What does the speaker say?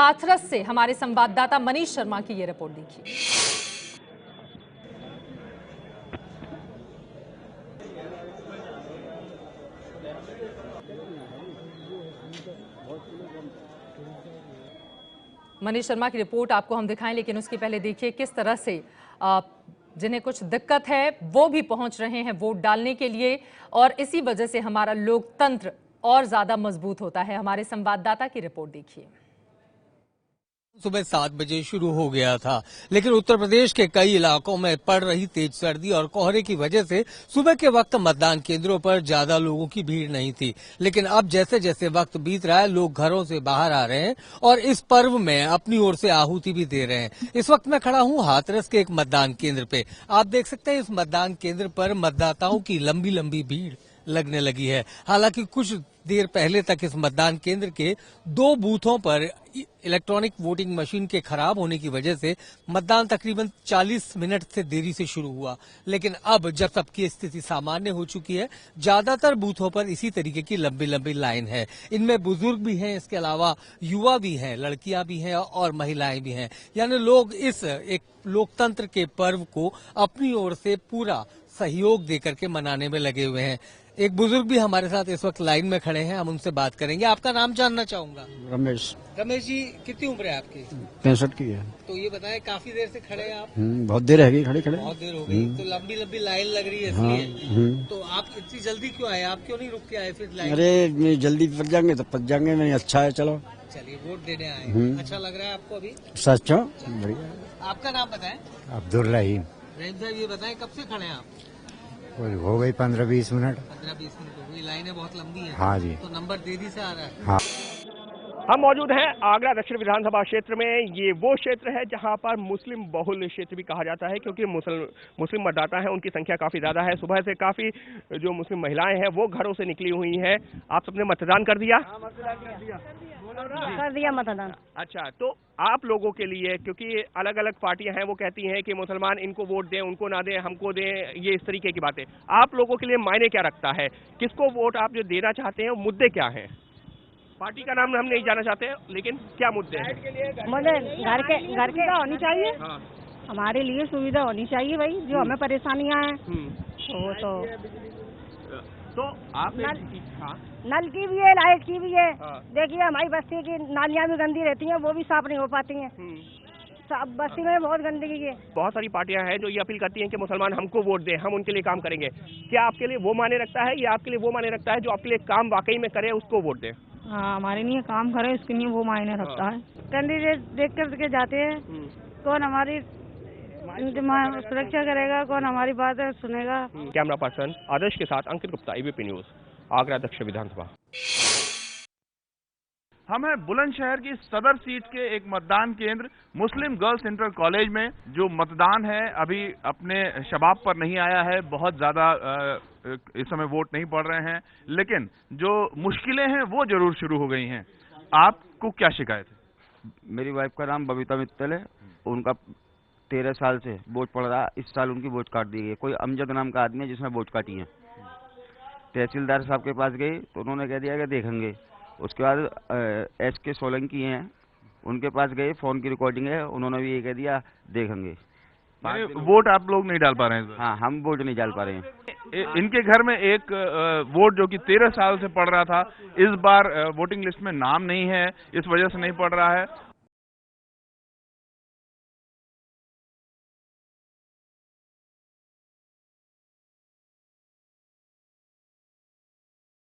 हाथरस से हमारे संवाददाता मनीष शर्मा की ये रिपोर्ट देखिए। मनीष शर्मा की रिपोर्ट आपको हम दिखाएं, लेकिन उसके पहले देखिए किस तरह से जिन्हें कुछ दिक्कत है वो भी पहुंच रहे हैं वोट डालने के लिए, और इसी वजह से हमारा लोकतंत्र और ज्यादा मजबूत होता है। हमारे संवाददाता की रिपोर्ट देखिए। सुबह 7 बजे शुरू हो गया था, लेकिन उत्तर प्रदेश के कई इलाकों में पड़ रही तेज सर्दी और कोहरे की वजह से सुबह के वक्त मतदान केंद्रों पर ज्यादा लोगों की भीड़ नहीं थी। लेकिन अब जैसे जैसे वक्त बीत रहा है, लोग घरों से बाहर आ रहे हैं और इस पर्व में अपनी ओर से आहुति भी दे रहे हैं। इस वक्त मैं खड़ा हूं हाथरस के एक मतदान केंद्र पे। आप देख सकते हैं इस मतदान केंद्र पर मतदाताओं की लंबी लंबी भीड़ लगने लगी है। हालांकि कुछ देर पहले तक इस मतदान केंद्र के 2 बूथों पर इलेक्ट्रॉनिक वोटिंग मशीन के खराब होने की वजह से मतदान तकरीबन 40 मिनट से देरी से शुरू हुआ। लेकिन अब जब सबकी स्थिति सामान्य हो चुकी है, ज्यादातर बूथों पर इसी तरीके की लंबी लंबी लाइन है। इनमें बुजुर्ग भी हैं, इसके अलावा युवा भी हैं, लड़कियां भी हैं और महिलाएं भी हैं। यानी लोग इस एक लोकतंत्र के पर्व को अपनी ओर से पूरा सहयोग देकर के मनाने में लगे हुए हैं। एक बुजुर्ग भी हमारे साथ इस वक्त लाइन में खड़े हैं, हम उनसे बात करेंगे। आपका नाम जानना चाहूंगा। रमेश। रमेश जी, कितनी उम्र है आपकी? 65 की है। तो ये बताएं, काफी देर से खड़े हैं आप? बहुत देर है खड़े खड़े। बहुत देर हो गई। तो लंबी लंबी लाइन लग रही है इसलिए। तो आप इतनी जल्दी क्यों आए? आप क्यों नहीं रुक के आए फिर लाइन? अरे जल्दी पहुंच जाएंगे तो पहुंच जाएंगे। मैंने अच्छा है, चलो चलिए वोट देने आए। अच्छा लग रहा है आपको अभी? सच हो बढ़िया। आपका नाम बताएं। अब्दुल रहीम। रहीम साहब, ये बताएं कब से खड़े हैं आप? हो गई 15-20 मिनट। 15-20 मिनट हो गई। लाइनें बहुत लंबी है। हाँ जी। तो नंबर देरी से आ रहा है। हाँ। हम मौजूद हैं आगरा दक्षिण विधानसभा क्षेत्र में। ये वो क्षेत्र है जहां पर मुस्लिम बहुल क्षेत्र भी कहा जाता है, क्योंकि मुस्लिम मतदाता हैं, उनकी संख्या काफी ज्यादा है। सुबह से काफी जो मुस्लिम महिलाएं हैं वो घरों से निकली हुई हैं। आप सबने मतदान कर दिया? कर दिया मतदान। अच्छा, तो आप लोगों के लिए, क्योंकि अलग अलग पार्टियां हैं वो कहती हैं कि मुसलमान इनको वोट दें, उनको ना दें, हमको दें, ये इस तरीके की बातें, आप लोगों के लिए मायने क्या रखता है? किसको वोट आप जो देना चाहते हैं, मुद्दे क्या हैं? पार्टी का नाम हम नहीं जाना चाहते, लेकिन क्या मुद्दे हैं? मुझे घर के होनी चाहिए। हाँ। हमारे लिए सुविधा होनी चाहिए भाई, जो हमें परेशानियां हैं तो आप हाँ। नल की भी है, लाइट की भी है। हाँ। देखिए हमारी बस्ती की नालियां भी गंदी रहती हैं, वो भी साफ नहीं हो पाती हैं। सब बस्ती में बहुत गंदगी है। बहुत सारी पार्टियां हैं जो ये अपील करती हैं कि मुसलमान हमको वोट दें, हम उनके लिए काम करेंगे। क्या आपके लिए वो माने रखता है, या आपके लिए वो माने रखता है जो आपके लिए काम वाकई में करे उसको वोट दें? हाँ, हमारे लिए काम करे उसके लिए वो मायने रखता है। कैंडिडेट देख कर जाते हैं, कौन हमारी सुरक्षा करेगा, कौन हमारी बात सुनेगा। कैमरा पर्सन आदर्श के साथ अंकित गुप्ता, एबीपी न्यूज, आगरा दक्षिण विधानसभा। हम हैं बुलंदशहर की सदर सीट के एक मतदान केंद्र मुस्लिम गर्ल्स इंटर कॉलेज में। जो मतदान है अभी अपने शबाब पर नहीं आया है, बहुत ज्यादा इस समय वोट नहीं पड़ रहे हैं, लेकिन जो मुश्किलें हैं वो जरूर शुरू हो गई हैं। आपको क्या शिकायत है? मेरी वाइफ का नाम बबीता मित्तल है। उनका 13 साल से वोट पड़ रहा, इस साल उनकी वोट काट दी गई। कोई अमजद नाम का आदमी है जिसने वोट काटी है। तहसीलदार साहब के पास गई तो उन्होंने कह दिया कि देखेंगे। उसके बाद SK सोलंकी हैं, उनके पास गए, फोन की रिकॉर्डिंग है, उन्होंने भी ये कह दिया देखेंगे। वोट आप लोग नहीं डाल पा रहे हैं? हाँ, हम वोट नहीं डाल पा रहे हैं। इनके घर में एक वोट जो कि 13 साल से पड़ रहा था, इस बार वोटिंग लिस्ट में नाम नहीं है, इस वजह से नहीं पड़ रहा है।